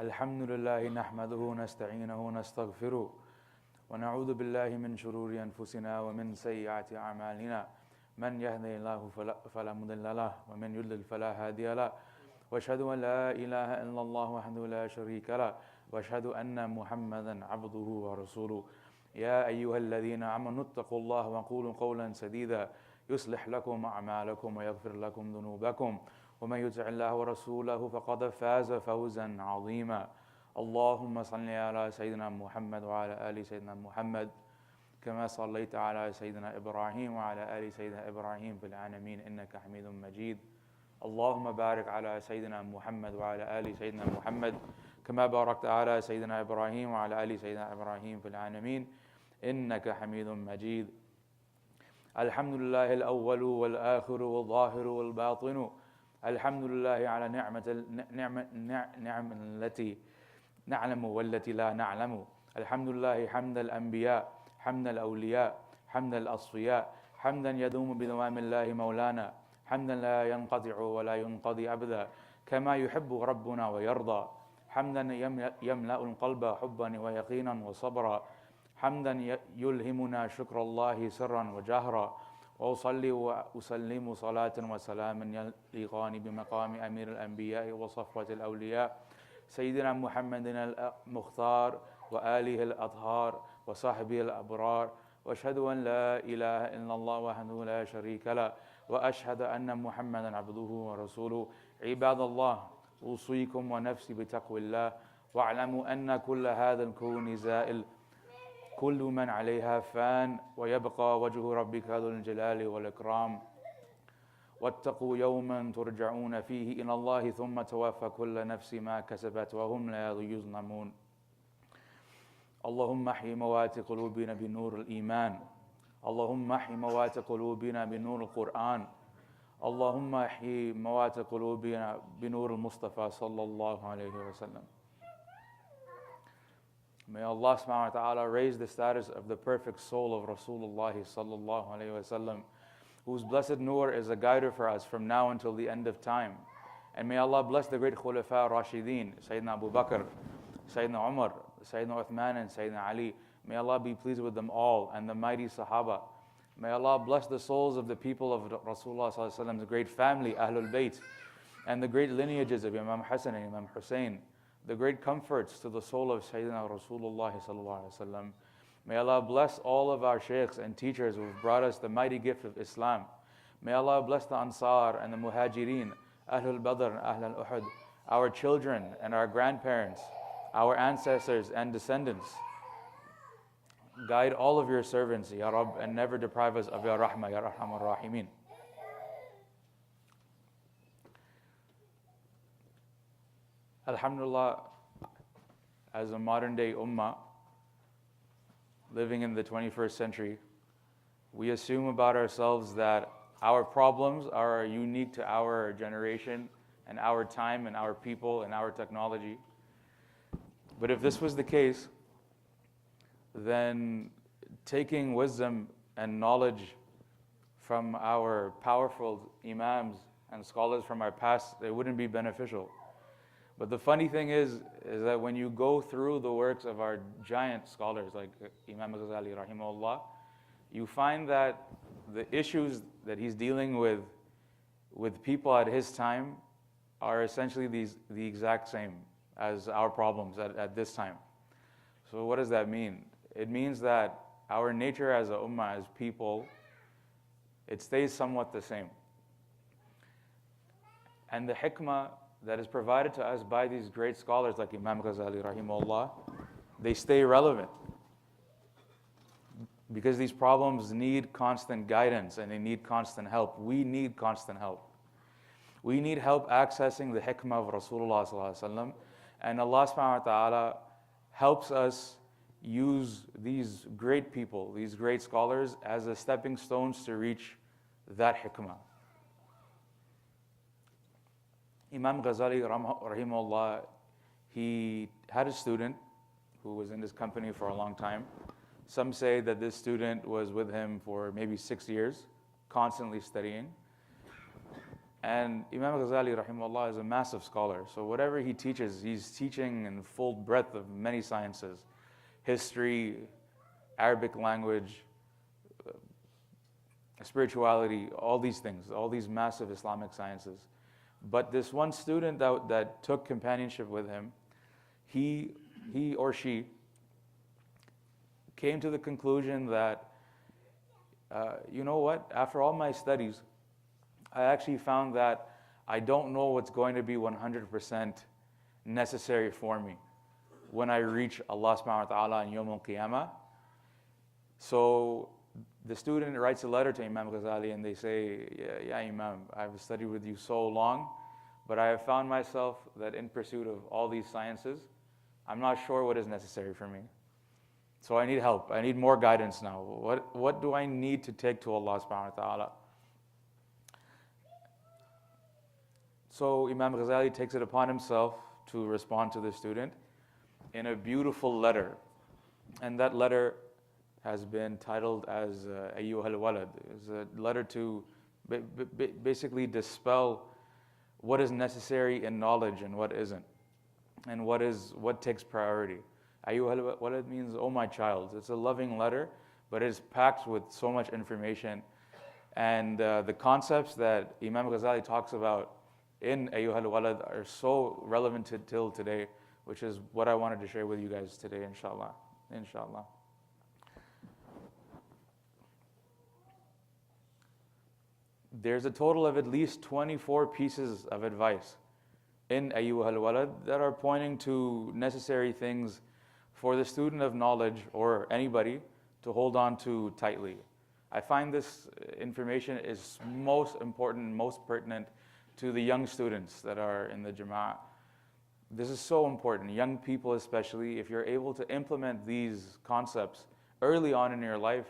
الحمد لله نحمده ونستعينه ونستغفره ونعوذ بالله من شرور أنفسنا ومن سيئات أعمالنا من يهده الله فلا مضل له ومن يضلل فلا هادي له وأشهد أن لا إله إلا الله وحده لا شريك له وأشهد أن محمدا عبده ورسوله يا أيها الذين آمنوا اتقوا الله وقولوا قولا سديدا يصلح لكم أعمالكم ويغفر لكم ذنوبكم ومن يطع الله ورسوله فقد فاز فوزا عظيما اللهم صل على سيدنا محمد وعلى آل سيدنا محمد كما صليت على سيدنا إبراهيم وعلى آل سيدنا إبراهيم في العالمين إنك حميد مجيد اللهم بارك على سيدنا محمد وعلى آل سيدنا محمد كما باركت على سيدنا إبراهيم وعلى آل سيدنا إبراهيم في العالمين إنك حميد مجيد الحمد لله الأول والآخر والظاهر والباطن الحمد لله على نعم التي نعلم والتي لا نعلم الحمد لله حمد الأنبياء حمد الأولياء حمد الأصفياء حمدا يدوم بدوام الله مولانا حمدا لا ينقطع ولا ينقضي أبدا كما يحب ربنا ويرضى حمدا يملأ القلب حبا ويقينا وصبرا حمدا يلهمنا شكر الله سرا وجهرا وأصلي وأسلم صلاة وسلاما يليقان بمقام أمير الأنبياء وصفوة الأولياء سيدنا محمد المختار وآله الأطهار وصحبه الأبرار وأشهد أن لا إله إلا الله وحده لا شريك له وأشهد أن محمدا عبده ورسوله عباد الله أوصيكم ونفسي بتقوى الله واعلموا أن كل هذا الكون زائل كل من عليها فان ويبقى وجه ربك ذو الجلال والإكرام واتقوا يوما ترجعون فيه إلى الله ثم توفى كل نفس ما كسبت وهم لا يظلمون اللهم احي موات قلوبنا بنور الإيمان اللهم احي موات قلوبنا بنور القرآن اللهم احي موات قلوبنا بنور المصطفى صلى الله عليه وسلم. May Allah subhanahu wa ta'ala raise the status of the perfect soul of Rasulullah sallallahu alayhi wa sallam, whose blessed nur is a guider for us from now until the end of time. And may Allah bless the great Khulafa Rashideen, Sayyidina Abu Bakr, Sayyidina Umar, Sayyidina Uthman and Sayyidina Ali. May Allah be pleased with them all and the mighty Sahaba. May Allah bless the souls of the people of Rasulullah sallallahu alayhi wa sallam's great family, Ahlul Bayt, and the great lineages of Imam Hassan and Imam Hussein, the great comforts to the soul of Sayyidina Rasulullah sallallahu alaihi wasallam. May Allah bless all of our shaykhs and teachers who have brought us the mighty gift of Islam. May Allah bless the Ansar and the Muhajirin, Ahlul Badr and Ahlul Uhud, our children and our grandparents, our ancestors and descendants. Guide all of your servants, Ya Rabb, and never deprive us of your rahmah, Ya Arhamar Rahimin. Alhamdulillah, as a modern day ummah living in the 21st century, we assume about ourselves that our problems are unique to our generation and our time and our people and our technology. But if this was the case, then taking wisdom and knowledge from our powerful imams and scholars from our past, it wouldn't be beneficial. But the funny thing is that when you go through the works of our giant scholars like Imam Ghazali rahimahullah, you find that the issues that he's dealing with people at his time are essentially the exact same as our problems at this time. So what does that mean? It means that our nature as a ummah, as people, it stays somewhat the same. And the hikmah that is provided to us by these great scholars like Imam Ghazali rahimahullah, they stay relevant. Because these problems need constant guidance and they need constant help. We need constant help. We need help accessing the hikmah of Rasulullah sallallahu alaihi wasallam, and Allah subhanahu wa ta'ala helps us use these great people, these great scholars, as a stepping stones to reach that hikmah. Imam Ghazali rahimahullah, he had a student who was in his company for a long time. Some say that this student was with him for maybe 6 years, constantly studying. And Imam Ghazali rahimahullah is a massive scholar. So whatever he teaches, he's teaching in full breadth of many sciences. History, Arabic language, spirituality, all these things, all these massive Islamic sciences. But this one student that took companionship with him, he or she came to the conclusion that, you know what, after all my studies, I actually found that I don't know what's going to be 100% necessary for me when I reach Allah subhanahu wa ta'ala in Yawm al-Qiyamah. So the student writes a letter to Imam Ghazali and they say, yeah, Imam, I've studied with you so long, but I have found myself that in pursuit of all these sciences, I'm not sure what is necessary for me. So I need help. I need more guidance now. What do I need to take to Allah subhanahu wa ta'ala? So Imam Ghazali takes it upon himself to respond to the student in a beautiful letter. And that letter has been titled as Ayyuhal Walad. It's a letter to basically dispel what is necessary in knowledge and what isn't, and what takes priority. Ayyuhal Walad means, oh my child. It's a loving letter, but it is packed with so much information. And the concepts that Imam Ghazali talks about in Ayyuhal Walad are so relevant till today, which is what I wanted to share with you guys today, inshallah. Inshallah. There's a total of at least 24 pieces of advice in Ayyuhal Walad that are pointing to necessary things for the student of knowledge or anybody to hold on to tightly. I find this information is most important, most pertinent to the young students that are in the Jama'ah. This is so important, young people especially. If you're able to implement these concepts early on in your life,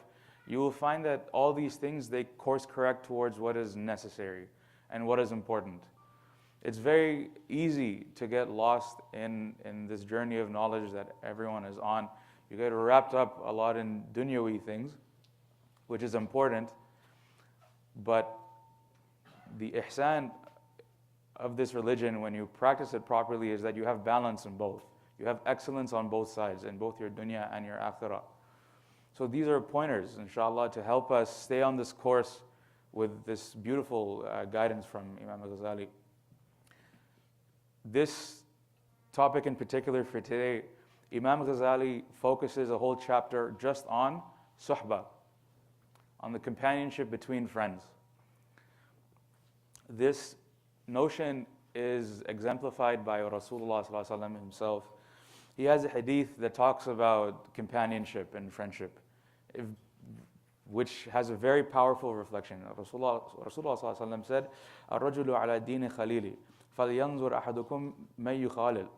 you will find that all these things, they course correct towards what is necessary and what is important. It's very easy to get lost in this journey of knowledge that everyone is on. You get wrapped up a lot in dunyawi things, which is important, but the ihsan of this religion, when you practice it properly, is that you have balance in both. You have excellence on both sides, in both your dunya and your akhirah. So these are pointers, inshallah, to help us stay on this course with this beautiful guidance from Imam Ghazali. This topic in particular for today, Imam Ghazali focuses a whole chapter just on Suhbah, on the companionship between friends. This notion is exemplified by Rasulullah ﷺ himself. He has a hadith that talks about companionship and friendship, which has a very powerful reflection. Rasulullah ﷺ said, "Ar-rajulu ala dini khalili, falyanzur ahadukum man yukhalil."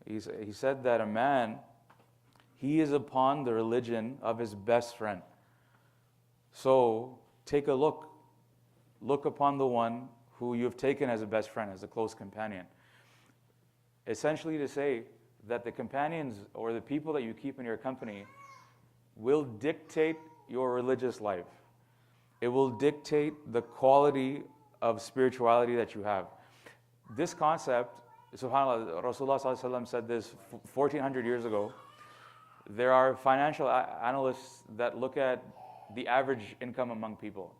He said that a man, he is upon the religion of his best friend. So take a look upon the one who you have taken as a best friend, as a close companion. Essentially to say that the companions or the people that you keep in your company will dictate your religious life. It will dictate the quality of spirituality that you have. This concept, subhanAllah, Rasulullah ﷺ said this 1400 years ago. There are financial analysts that look at the average income among people.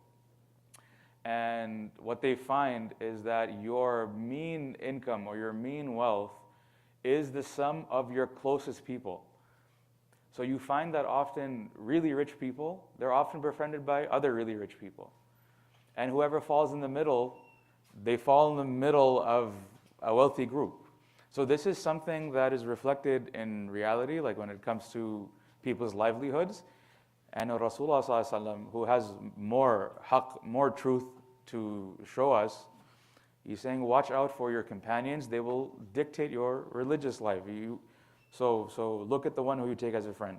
And what they find is that your mean income or your mean wealth is the sum of your closest people. So you find that often really rich people, they're often befriended by other really rich people. And whoever falls in the middle, they fall in the middle of a wealthy group. So this is something that is reflected in reality, like when it comes to people's livelihoods. And Rasulullah ﷺ, who has more haqq, more truth to show us, he's saying, watch out for your companions. They will dictate your religious life. So look at the one who you take as a friend.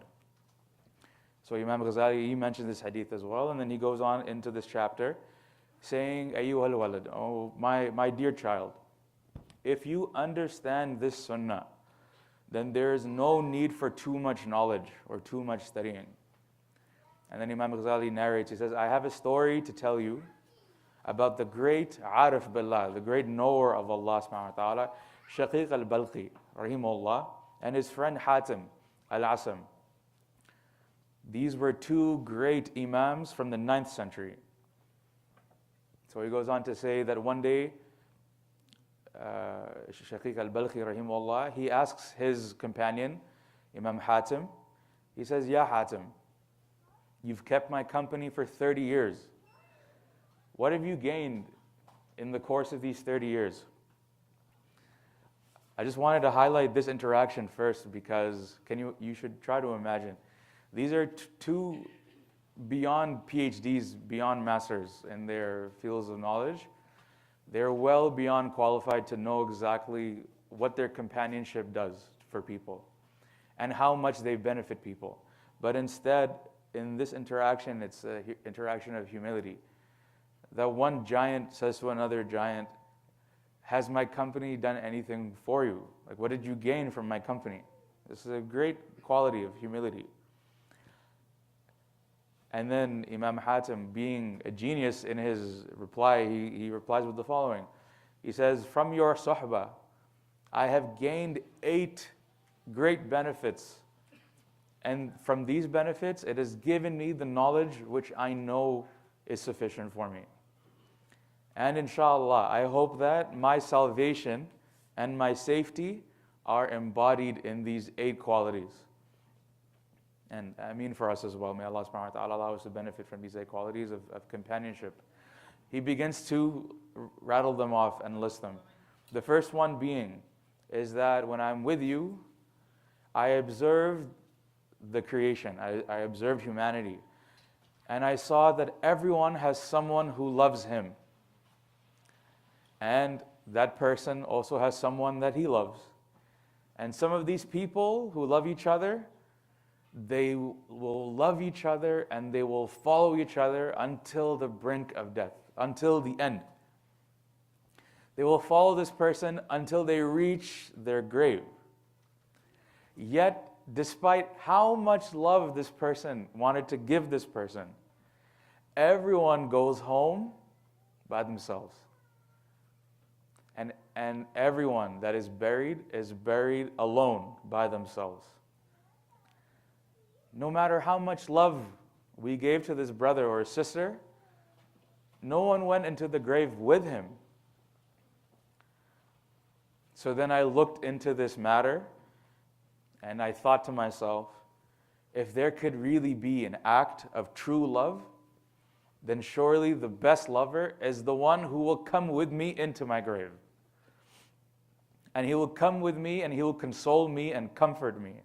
So Imam Ghazali, he mentioned this hadith as well, and then he goes on into this chapter saying, Ayyuhal walad, oh my dear child, if you understand this sunnah, then there is no need for too much knowledge or too much studying. And then Imam Ghazali narrates, he says, I have a story to tell you about the great Arif Billah, the great knower of Allah subhanahu wa ta'ala, Shaqiq al-Balqi, rahimahullah, and his friend Hatim al-Asam. These were two great Imams from the 9th century. So he goes on to say that one day, Shaqiq al-Balqi, rahimahullah, he asks his companion, Imam Hatim, he says, Ya Hatim, you've kept my company for 30 years. What have you gained in the course of these 30 years? I just wanted to highlight this interaction first because you should try to imagine. These are two beyond PhDs, beyond masters in their fields of knowledge. They're well beyond qualified to know exactly what their companionship does for people and how much they benefit people. But instead, in this interaction, it's an interaction of humility. That one giant says to another giant, has my company done anything for you? Like, what did you gain from my company? This is a great quality of humility. And then Imam Hatim, being a genius in his reply, he replies with the following. He says, from your suhbah, I have gained 8 great benefits. And from these benefits, it has given me the knowledge which I know is sufficient for me. And inshallah, I hope that my salvation and my safety are embodied in these 8 qualities. And I mean for us as well, may Allah subhanahu wa ta'ala allow us to benefit from these 8 qualities of companionship. He begins to rattle them off and list them. The first one being is that when I'm with you, I observed the creation, I observed humanity, and I saw that everyone has someone who loves him. And that person also has someone that he loves. And some of these people who love each other, they will love each other and they will follow each other until the brink of death, until the end. They will follow this person until they reach their grave. Yet, despite how much love this person wanted to give this person, everyone goes home by themselves. And everyone that is buried alone by themselves. No matter how much love we gave to this brother or sister, no one went into the grave with him. So then I looked into this matter and I thought to myself, if there could really be an act of true love, then surely the best lover is the one who will come with me into my grave. And he will come with me and he will console me and comfort me.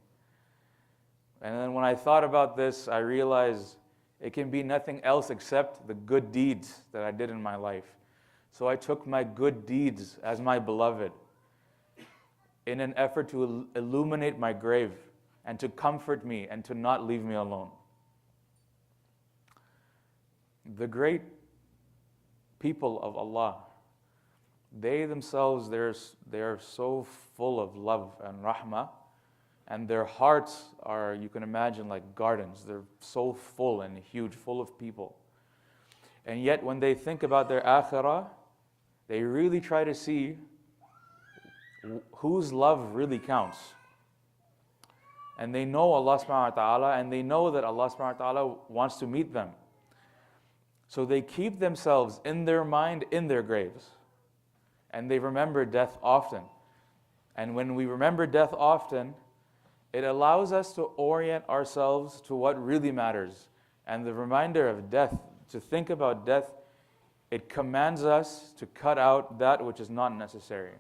And then when I thought about this, I realized it can be nothing else except the good deeds that I did in my life. So I took my good deeds as my beloved in an effort to illuminate my grave and to comfort me and to not leave me alone. The great people of Allah, they themselves, they're so full of love and rahmah, and their hearts are, you can imagine, like gardens. They're so full and huge, full of people. And yet when they think about their akhirah, they really try to see whose love really counts. And they know Allah subhanahu wa ta'ala, and they know that Allah subhanahu wa ta'ala wants to meet them. So they keep themselves in their mind in their graves. And they remember death often. And when we remember death often, it allows us to orient ourselves to what really matters. And the reminder of death, to think about death, it commands us to cut out that which is not necessary.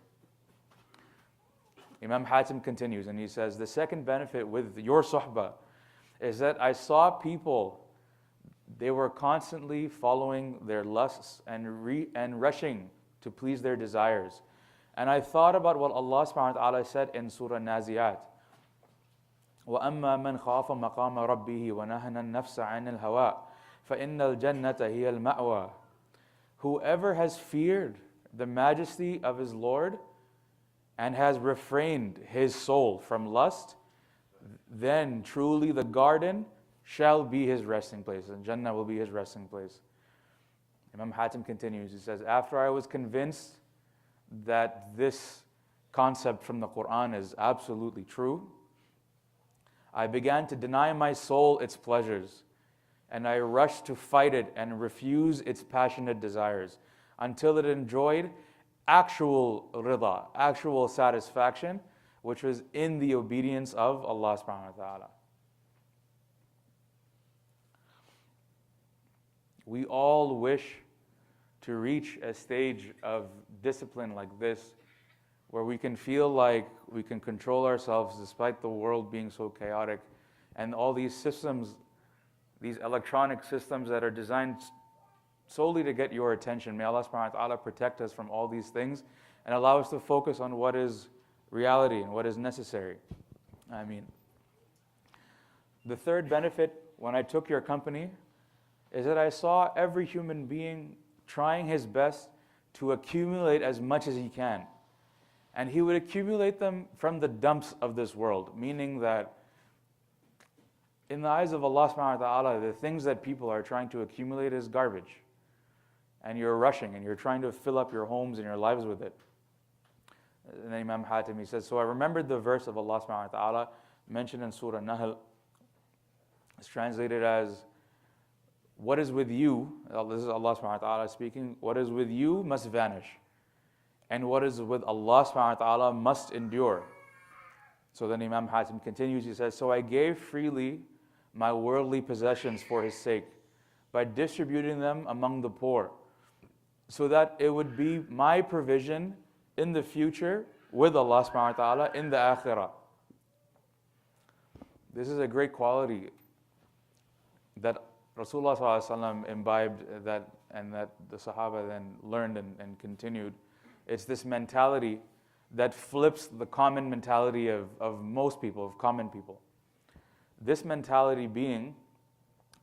Imam Hatim continues and he says, the second benefit with your suhbah is that I saw people, they were constantly following their lusts and rushing to please their desires. And I thought about what Allah subhanahu wa ta'ala said in Surah Naziyat. وَأَمَّا مَنْ خَافَ مَقَامَ رَبِّهِ وَنَهَنَ النَّفْسَ عَنِ الْهَوَىٰ فَإِنَّ الْجَنَّةَ هِيَ الْمَأْوَىٰ. Whoever has feared the majesty of his Lord and has refrained his soul from lust, then truly the garden shall be his resting place, and Jannah will be his resting place. Imam Hatim continues, he says, after I was convinced that this concept from the Quran is absolutely true, I began to deny my soul its pleasures, and I rushed to fight it and refuse its passionate desires until it enjoyed actual rida, actual satisfaction, which was in the obedience of Allah subhanahu wa ta'ala. We all wish to reach a stage of discipline like this, where we can feel like we can control ourselves despite the world being so chaotic, and all these systems, these electronic systems that are designed solely to get your attention. May Allah subhanahu wa ta'ala protect us from all these things and allow us to focus on what is reality and what is necessary. I mean, the third benefit when I took your company is that I saw every human being trying his best to accumulate as much as he can. And he would accumulate them from the dumps of this world, meaning that in the eyes of Allah subhanahu wa ta'ala, the things that people are trying to accumulate is garbage. And you're rushing and you're trying to fill up your homes and your lives with it. And then Imam Hatim, he says, so I remembered the verse of Allah subhanahu wa ta'ala mentioned in Surah Nahl. It's translated as, what is with you, this is Allah subhanahu wa ta'ala speaking, what is with you must vanish. And what is with Allah subhanahu wa ta'ala must endure. So then Imam Hatim continues, he says, so I gave freely my worldly possessions for his sake, by distributing them among the poor, so that it would be my provision in the future with Allah subhanahu wa ta'ala in the akhirah. This is a great quality that Rasulullah sallallahu alaihi wasallam imbibed, and that the Sahaba then learned and continued. It's this mentality that flips the common mentality of most people, of common people. This mentality being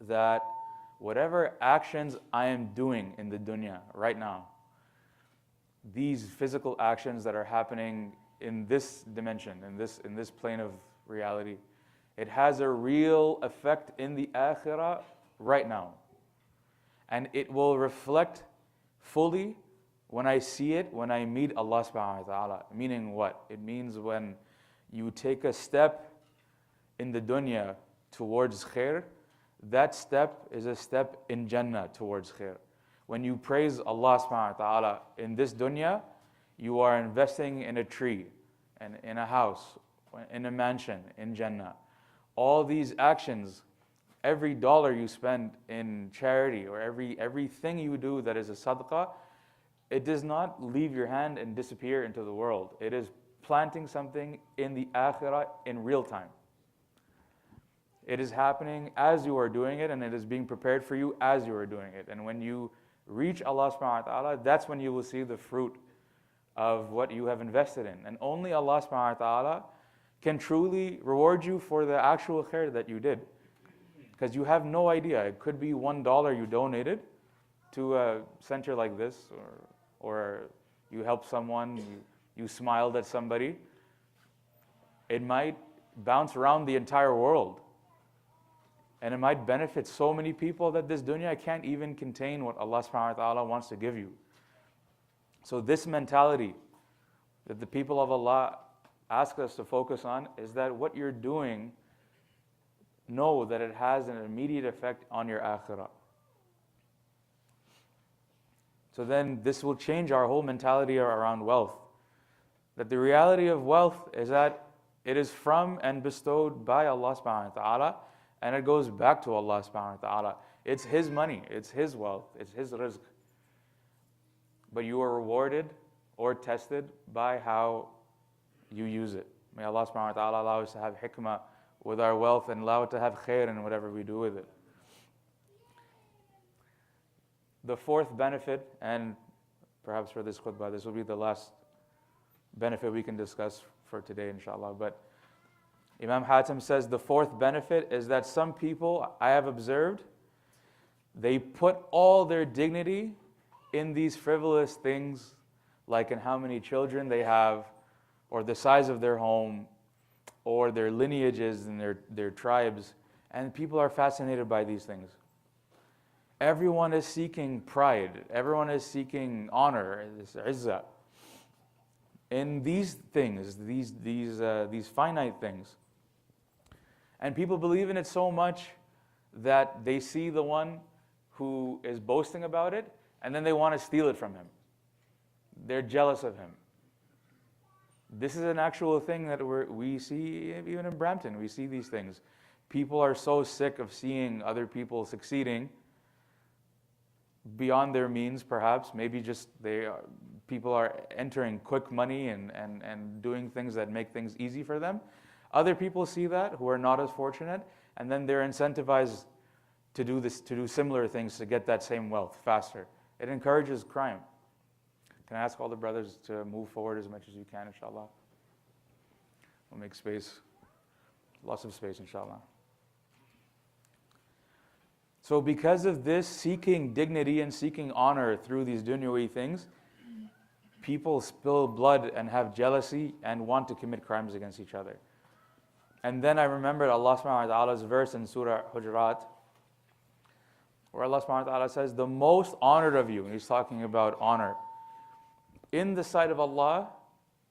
that whatever actions I am doing in the dunya right now, these physical actions that are happening in this dimension, in this plane of reality, it has a real effect in the akhirah right now. And it will reflect fully when I see it, when I meet Allah subhanahu wa ta'ala. Meaning what? It means when you take a step in the dunya towards khair, that step is a step in Jannah towards khair. When you praise Allah subhanahu wa ta'ala in this dunya, you are investing in a tree, and in a house, in a mansion, in Jannah. All these actions, every dollar you spend in charity, or everything you do that is a sadaqah, it does not leave your hand and disappear into the world. It is planting something in the akhirah in real time. It is happening as you are doing it, and it is being prepared for you as you are doing it. And when you reach Allah subhanahu wa ta'ala, that's when you will see the fruit of what you have invested in. And only Allah subhanahu wa ta'ala can truly reward you for the actual khair that you did. Because you have no idea. It could be $1 you donated to a center like this, or you helped someone, you smiled at somebody. It might bounce around the entire world. And it might benefit so many people that this dunya can't even contain what Allah subhanahu wa ta'ala wants to give you. So this mentality that the people of Allah ask us to focus on is that what you're doing, know that it has an immediate effect on your akhirah. So then this will change our whole mentality around wealth. That the reality of wealth is that it is from and bestowed by Allah subhanahu wa ta'ala, and it goes back to Allah subhanahu wa ta'ala. It's His money, it's His wealth, it's His rizq. But you are rewarded or tested by how you use it. May Allah subhanahu wa ta'ala allow us to have hikmah with our wealth, and allow it to have khair in whatever we do with it. The fourth benefit, and perhaps for this khutbah, this will be the last benefit we can discuss for today, inshallah. But Imam Hatim says the fourth benefit is that some people, I have observed, they put all their dignity in these frivolous things, like in how many children they have, or the size of their home, or their lineages and their tribes. And people are fascinated by these things. Everyone is seeking pride. Everyone is seeking honor, this izzah. In these things, these finite things. And people believe in it so much that they see the one who is boasting about it, and then they want to steal it from him. They're jealous of him. This is an actual thing that we see even in Brampton. We see these things. People are so sick of seeing other people succeeding beyond their means, perhaps. Maybe just people are entering quick money and doing things that make things easy for them. Other people see that who are not as fortunate, and then they're incentivized to do similar things to get that same wealth faster. It encourages crime. Can I ask all the brothers to move forward as much as you can, inshallah? We'll make space, lots of space, inshallah. So because of this, seeking dignity and seeking honor through these dunyawi things, people spill blood and have jealousy and want to commit crimes against each other. And then I remembered Allah subhanahu wa ta'ala's verse in Surah Hujurat, where Allah subhanahu wa ta'ala says, the most honored of you, and He's talking about honor, in the sight of Allah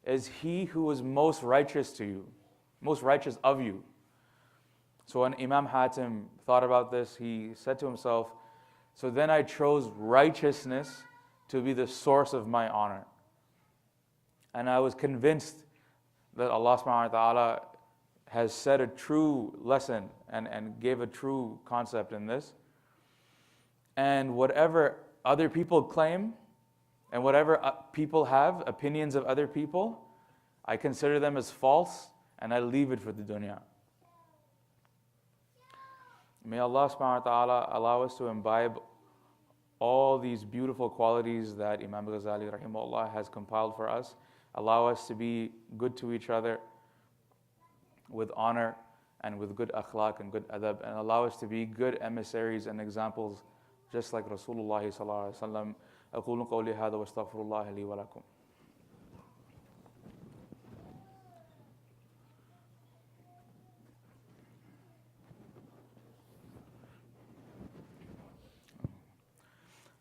is he who is most righteous to you, most righteous of you. So when Imam Hatim thought about this, he said to himself, so then I chose righteousness to be the source of my honor. And I was convinced that Allah subhanahu wa ta'ala has said a true lesson and gave a true concept in this. And whatever other people claim, and whatever people have, opinions of other people, I consider them as false, and I leave it for the dunya. May Allah subhanahu wa ta'ala allow us to imbibe all these beautiful qualities that Imam Ghazali rahimahullah has compiled for us. Allow us to be good to each other with honor and with good akhlaq and good adab, and allow us to be good emissaries and examples just like Rasulullah sallallahu alaihi wasallam. أقول قولي هذا واستغفر الله لي ولكم.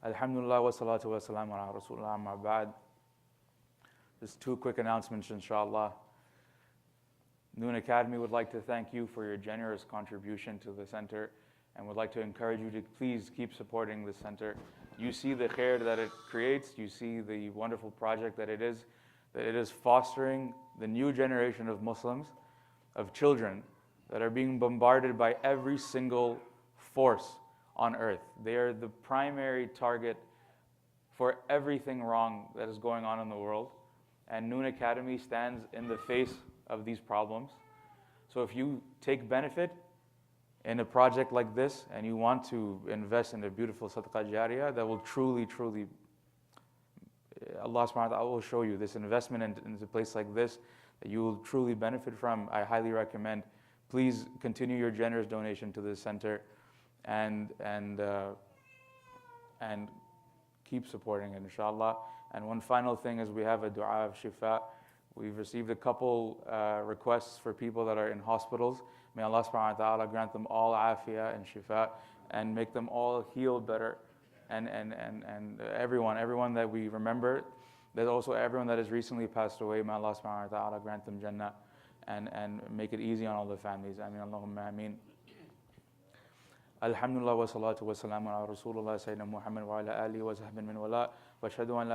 Alhamdulillah wa salatu wa salam ala Rasulullah amma ba'd. Just two quick announcements, inshallah. Noon Academy would like to thank you for your generous contribution to the center, and would like to encourage you to please keep supporting the center. You see the khair that it creates, you see the wonderful project that it is fostering the new generation of Muslims, of children that are being bombarded by every single force on earth. They are the primary target for everything wrong that is going on in the world. And Noon Academy stands in the face of these problems. So if you take benefit in a project like this, and you want to invest in a beautiful sadaqah jariyah, that will truly, Allah subhanahu wa ta'ala will show you this investment into a place like this that you will truly benefit from. I highly recommend. Please continue your generous donation to this center, and keep supporting it, inshallah. And one final thing is we have a dua of shifa. We've received a couple requests for people that are in hospitals. May Allah subhanahu wa ta'ala grant them all afiyah and shifa, and make them all heal better. And everyone that we remember, there's also everyone that has recently passed away. May Allah subhanahu wa ta'ala grant them Jannah, and make it easy on all the families. Ameen, Allahumma ameen. Alhamdulillah wa salatu wa salamu ala Rasulullah Sayyidina Muhammad wa ala alihi wa sahbihi min wala. وأشهد أن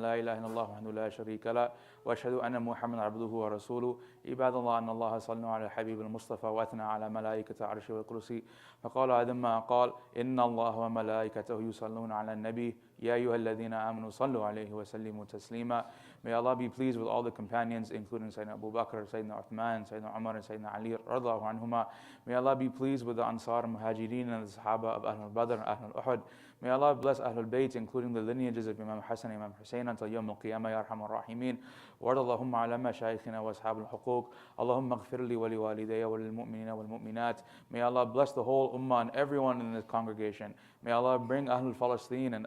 لا إله إلا الله وحده لا شريك له وأشهد أن محمدا عبده ورسوله عباد الله أن الله صلى على الحبيب المصطفى وأثنى على ملائكة عرشه والكرسي فقال عندما قال إن الله وملائكته يصلون على النبي يا أيها الذين آمنوا صلوا عليه وسلموا تسليما. May Allah be pleased with all the companions, including Sayyidina Abu Bakr, Sayyidina Uthman, Sayyidina Umar, and Sayyidina Ali radhiallahu anhuma. May Allah be pleased with the Ansar, Muhajirin, and the Sahaba of Ahlul Badr and Ahlul Uhud. May Allah bless Ahlul Bayt, including the lineages of Imam Hassan and Imam Hussein, until Yawm al-Qiyamah, Ya Arhamar Rahimin. Wa Allahumma ala mashaykhina wa ashab al-huquq. Allahumma ighfir li wa li walidayya wa lil mu'minina wal mu'minat. May Allah bless the whole ummah and everyone in this congregation. May Allah bring Ahlul Palestine and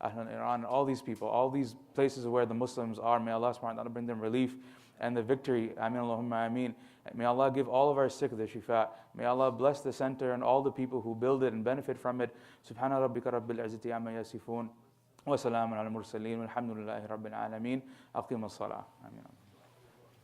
Ahlul Iran, all these people, all these places where the Muslims are. May Allah subhanahu wa ta'ala bring them relief and the victory. Ameen Allahumma ameen. May Allah give all of our sick the shifa. May Allah bless the center and all the people who build it and benefit from it. Subhana rabbika rabbil izzati amma yasifun. Wa salamun ala mursaleen. Walhamdulillahi rabbil alameen. Aqim as-salah. Ameen.